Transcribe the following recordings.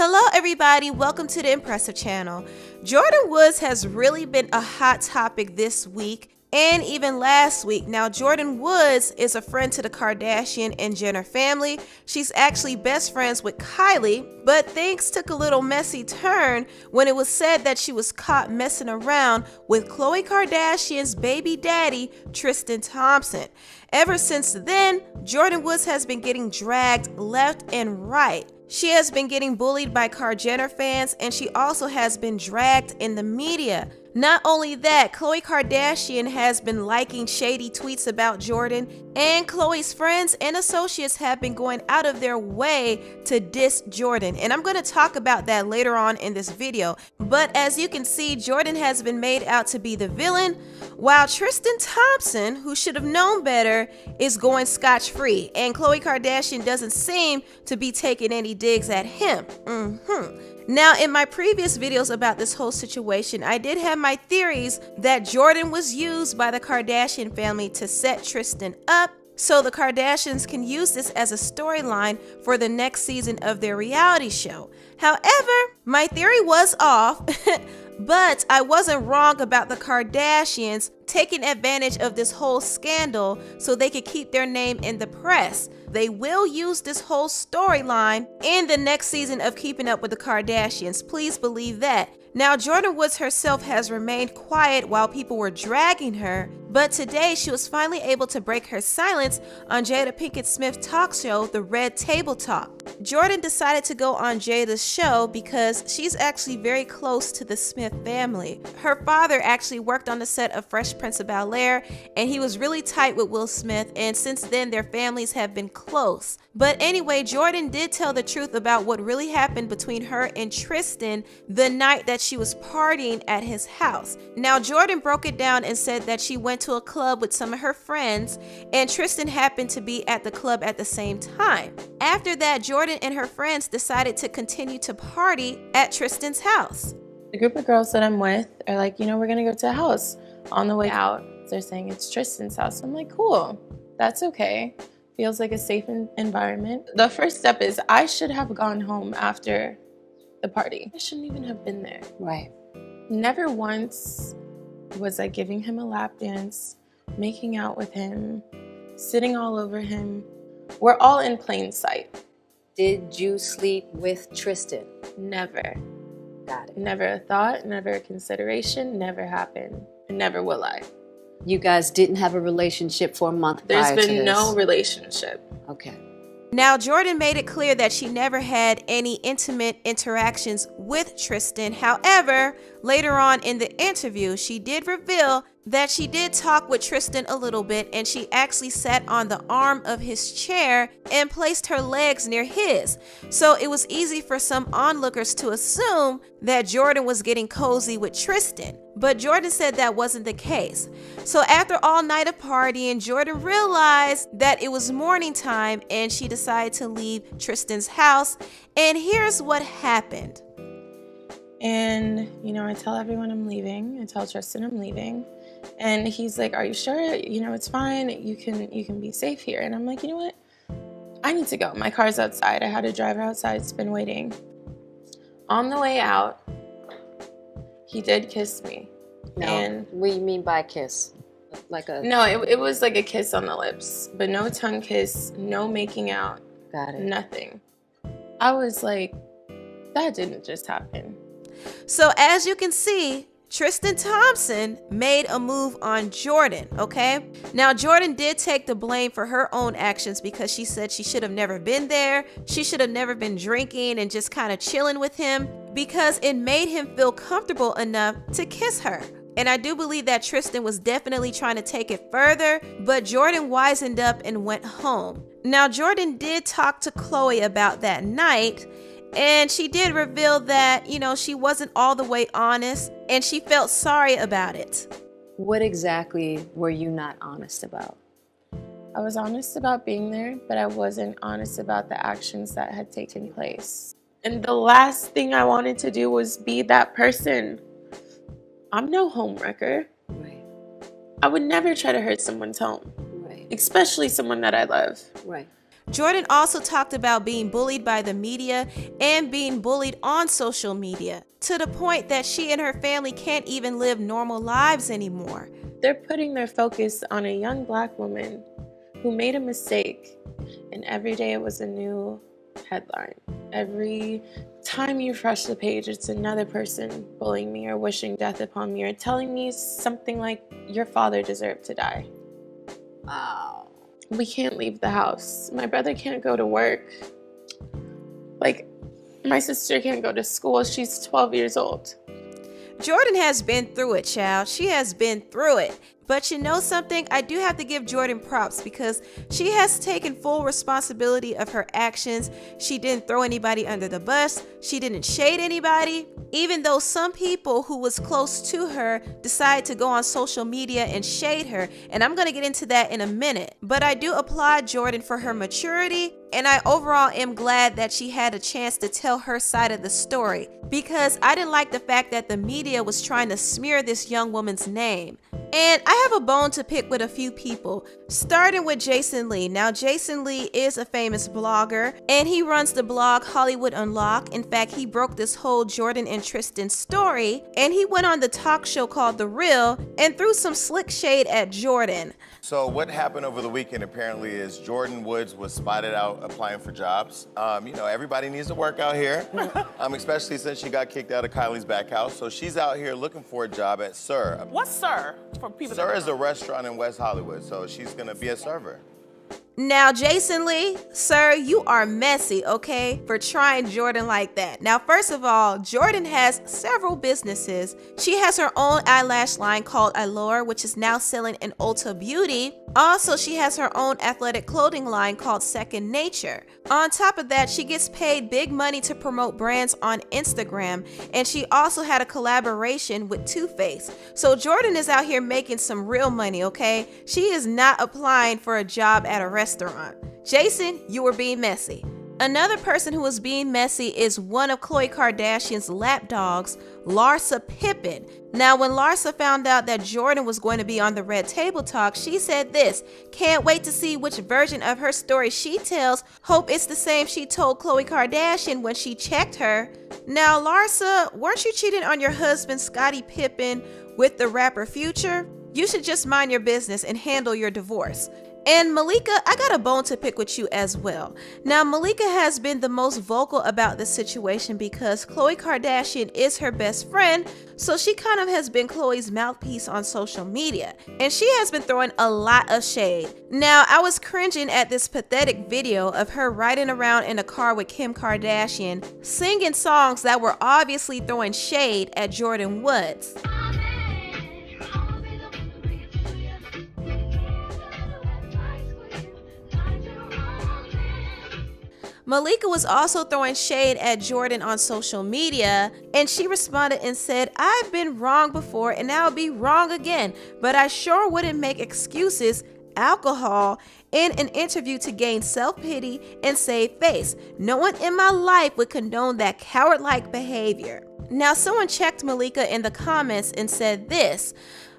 Hello everybody, welcome to the Impressive Channel. Jordyn Woods has really been a hot topic this week and even last week. Now, Jordyn Woods is a friend to the Kardashian and Jenner family. She's actually best friends with Kylie, but things took a little messy turn when it was said that she was caught messing around with Khloe Kardashian's baby daddy, Tristan Thompson. Ever since then, Jordyn Woods has been getting dragged left and right. She has been getting bullied by Jenner fans, and she also has been dragged in the media. Not only that, Khloe Kardashian has been liking shady tweets about Jordyn, and Khloe's friends and associates have been going out of their way to diss Jordyn. And I'm going to talk about that later on in this video. But as you can see, Jordyn has been made out to be the villain, while Tristan Thompson, who should have known better, is going scotch-free. And Khloe Kardashian doesn't seem to be taking any digs at him. Now, in my previous videos about this whole situation, I did have my theories that Jordyn was used by the Kardashian family to set Tristan up so the Kardashians can use this as a storyline for the next season of their reality show. However, my theory was off, but I wasn't wrong about the Kardashians taking advantage of this whole scandal so they could keep their name in the press. They will use this whole storyline in the next season of Keeping Up with the Kardashians. Please believe that. Now, Jordyn Woods herself has remained quiet while people were dragging her, but today she was finally able to break her silence on Jada Pinkett Smith's talk show, The Red Table Talk. Jordyn decided to go on Jada's show because she's actually very close to the Smith family. Her father actually worked on the set of Fresh Prince of Bel-Air, and he was really tight with Will Smith, and since then their families have been close. But anyway, Jordyn did tell the truth about what really happened between her and Tristan the night that she was partying at his house. Now, Jordyn broke it down and said that she went to a club with some of her friends, and Tristan happened to be at the club at the same time. After that, Jordyn and her friends decided to continue to party at Tristan's house. The group of girls that I'm with are like, we're gonna go to a house. On the way out, they're saying it's Tristan's house. I'm like, cool, that's okay. Feels like a safe environment. The first step is I should have gone home after the party. I shouldn't even have been there. Right. Never once was I giving him a lap dance, making out with him, sitting all over him. We're all in plain sight. Did you sleep with Tristan? Never. Got it. Never a thought, never a consideration, never happened, and never will I. You guys didn't have a relationship for a month prior to this? There's been no relationship. Okay. Now, Jordyn made it clear that she never had any intimate interactions with Tristan. However, later on in the interview, she did reveal that she did talk with Tristan a little bit, and she actually sat on the arm of his chair and placed her legs near his. So it was easy for some onlookers to assume that Jordyn was getting cozy with Tristan. But Jordyn said that wasn't the case. So after all night of partying, Jordyn realized that it was morning time and she decided to leave Tristan's house. And here's what happened. And, I tell everyone I'm leaving. I tell Tristan I'm leaving. And he's like, are you sure? It's fine. You can be safe here. And I'm like, you know what? I need to go. My car's outside. I had a driver outside. It's been waiting. On the way out, he did kiss me. No, and what do you mean by kiss? No, it was like a kiss on the lips, but no tongue kiss, no making out. Got it. Nothing. I was like, that didn't just happen. So as you can see, Tristan Thompson made a move on Jordyn, okay? Now, Jordyn did take the blame for her own actions because she said she should have never been there. She should have never been drinking and just kind of chilling with him because it made him feel comfortable enough to kiss her. And I do believe that Tristan was definitely trying to take it further, but Jordyn wisened up and went home. Now, Jordyn did talk to Khloe about that night, and she did reveal that, she wasn't all the way honest and she felt sorry about it. What exactly were you not honest about? I was honest about being there, but I wasn't honest about the actions that had taken place. And the last thing I wanted to do was be that person. I'm no homewrecker. Right. I would never try to hurt someone's home. Right. Especially someone that I love. Right. Jordyn also talked about being bullied by the media and being bullied on social media, to the point that she and her family can't even live normal lives anymore. They're putting their focus on a young Black woman who made a mistake, and every day it was a new headline. Every time you refresh the page, it's another person bullying me or wishing death upon me or telling me something like, your father deserved to die. Wow. We can't leave the house. My brother can't go to work. Like, my sister can't go to school. She's 12 years old. Jordyn has been through it, child. She has been through it. But you know something? I do have to give Jordyn props because she has taken full responsibility of her actions. She didn't throw anybody under the bus. She didn't shade anybody. Even though some people who was close to her decided to go on social media and shade her. And I'm going to get into that in a minute. But I do applaud Jordyn for her maturity. And I overall am glad that she had a chance to tell her side of the story, because I didn't like the fact that the media was trying to smear this young woman's name. And I have a bone to pick with a few people, starting with Jason Lee. Now, Jason Lee is a famous blogger, and he runs the blog Hollywood Unlocked. In fact, he broke this whole Jordyn and Tristan story, and he went on the talk show called The Real and threw some slick shade at Jordyn. So what happened over the weekend apparently is Jordyn Woods was spotted out applying for jobs. You know, everybody needs to work out here, especially since she got kicked out of Kylie's back house. So she's out here looking for a job at Sir. What's Sir? For people Sir is a restaurant in West Hollywood, so she's gonna be a server. Now, Jason Lee, sir, you are messy, okay, for trying Jordyn like that. Now, first of all, Jordyn has several businesses. She has her own eyelash line called Allure, which is now selling in Ulta Beauty. Also, she has her own athletic clothing line called Second Nature. On top of that, she gets paid big money to promote brands on Instagram, and she also had a collaboration with Too Faced. So Jordyn is out here making some real money, okay? She is not applying for a job at a restaurant. Jason, you were being messy. Another person who was being messy is one of Khloe Kardashian's lapdogs, Larsa Pippen. Now, when Larsa found out that Jordyn was going to be on the Red Table Talk, she said this: "Can't wait to see which version of her story she tells. Hope it's the same she told Khloe Kardashian when she checked her." Now, Larsa, weren't you cheating on your husband, Scottie Pippen, with the rapper Future? You should just mind your business and handle your divorce. And Malika, I got a bone to pick with you as well. Now, Malika has been the most vocal about this situation because Khloe Kardashian is her best friend, so she kind of has been Khloe's mouthpiece on social media, and she has been throwing a lot of shade. Now, I was cringing at this pathetic video of her riding around in a car with Kim Kardashian, singing songs that were obviously throwing shade at Jordyn Woods. Malika was also throwing shade at Jordyn on social media, and she responded and said, "I've been wrong before and I'll be wrong again, but I sure wouldn't make excuses, alcohol, in an interview to gain self-pity and save face. No one in my life would condone that coward-like behavior." Now, someone checked Malika in the comments and said this: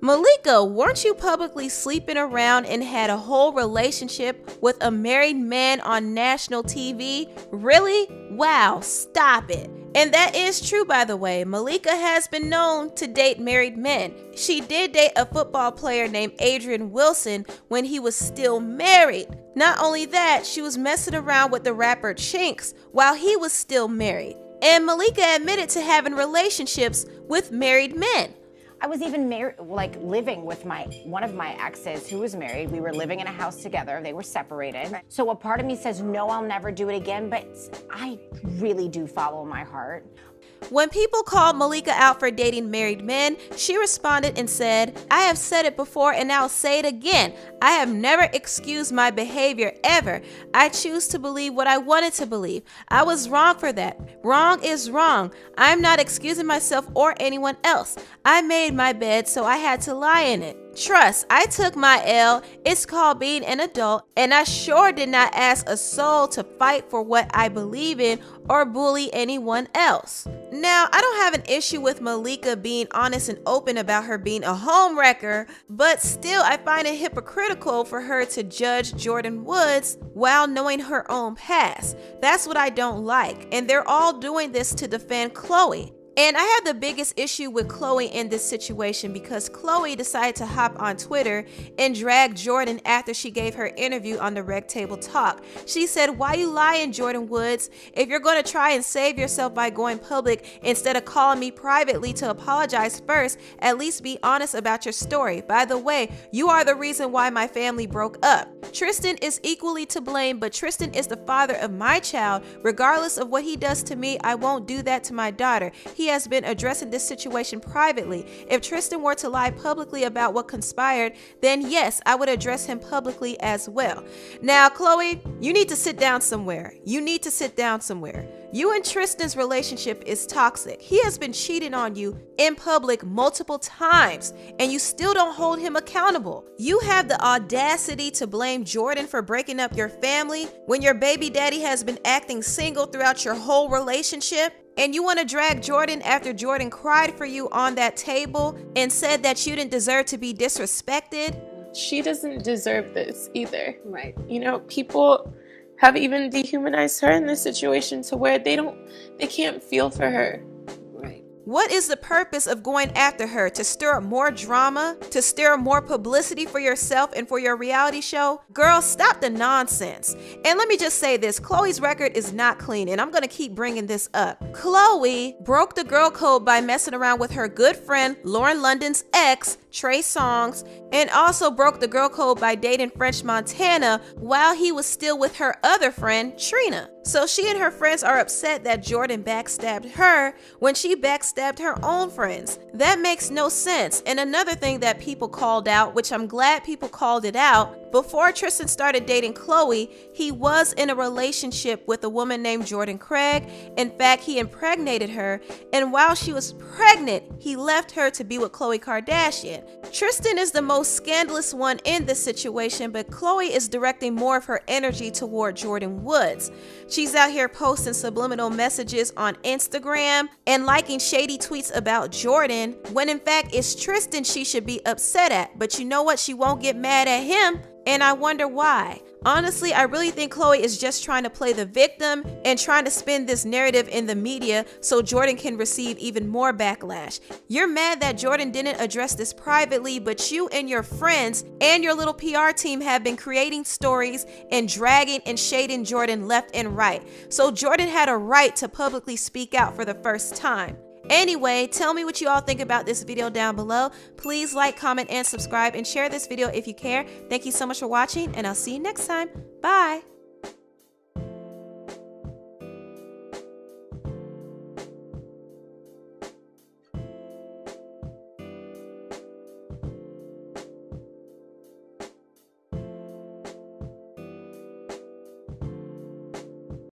"Malika, weren't you publicly sleeping around and had a whole relationship with a married man on national TV? Really? Wow, stop it." And that is true, by the way. Malika has been known to date married men. She did date a football player named Adrian Wilson when he was still married. Not only that, she was messing around with the rapper Chinks while he was still married. And Malika admitted to having relationships with married men. I was even married, like living with one of my exes who was married. We were living in a house together. They were separated. So a part of me says, no, I'll never do it again. But I really do follow my heart. When people called Malika out for dating married men, she responded and said, "I have said it before and I'll say it again. I have never excused my behavior ever. I choose to believe what I wanted to believe. I was wrong for that. Wrong is wrong. I'm not excusing myself or anyone else. I made my bed, so I had to lie in it." Trust, I took my L. It's called being an adult, and I sure did not ask a soul to fight for what I believe in or bully anyone else. Now, I don't have an issue with Malika being honest and open about her being a homewrecker, but still I find it hypocritical for her to judge Jordyn Woods while knowing her own past. That's what I don't like, and they're all doing this to defend Chloe. And I have the biggest issue with Chloe in this situation because Chloe decided to hop on Twitter and drag Jordyn after she gave her interview on the Reg Table Talk. She said, "Why you lying, Jordyn Woods? If you're going to try and save yourself by going public instead of calling me privately to apologize first, at least be honest about your story. By the way, you are the reason why my family broke up. Tristan is equally to blame, but Tristan is the father of my child. Regardless of what he does to me, I won't do that to my daughter. He has been addressing this situation privately. If Tristan were to lie publicly about what conspired, then yes, I would address him publicly as well." Now, Chloe, you need to sit down somewhere. You need to sit down somewhere. You and Tristan's relationship is toxic. He has been cheating on you in public multiple times, and you still don't hold him accountable. You have the audacity to blame Jordyn for breaking up your family when your baby daddy has been acting single throughout your whole relationship. And you want to drag Jordyn after Jordyn cried for you on that table and said that you didn't deserve to be disrespected. She doesn't deserve this either. Right. You know, people have even dehumanized her in this situation to where they can't feel for her. Right. What is the purpose of going after her? To stir up more drama? To stir up more publicity for yourself and for your reality show? Girl, stop the nonsense. And let me just say this, Chloe's record is not clean, and I'm gonna keep bringing this up. Chloe broke the girl code by messing around with her good friend Lauren London's ex, Trey Songz, and also broke the girl code by dating French Montana while he was still with her other friend, Trina. So she and her friends are upset that Jordyn backstabbed her when she backstabbed her own friends. That makes no sense. And another thing that people called out, which I'm glad people called it out, before Tristan started dating Chloe, he was in a relationship with a woman named Jordan Craig. In fact, he impregnated her, and while she was pregnant, he left her to be with Khloe Kardashian. Tristan is the most scandalous one in this situation, but Chloe is directing more of her energy toward Jordyn Woods. She's out here posting subliminal messages on Instagram and liking shady tweets about Jordyn, when in fact it's Tristan she should be upset at. But you know what? She won't get mad at him, and I wonder why. Honestly, I really think Chloe is just trying to play the victim and trying to spin this narrative in the media so Jordyn can receive even more backlash. You're mad that Jordyn didn't address this privately, but you and your friends and your little PR team have been creating stories and dragging and shading Jordyn left and right. So Jordyn had a right to publicly speak out for the first time. Anyway, tell me what you all think about this video down below. Please like, comment, and subscribe, and share this video if you care. Thank you so much for watching, and I'll see you next time. Bye.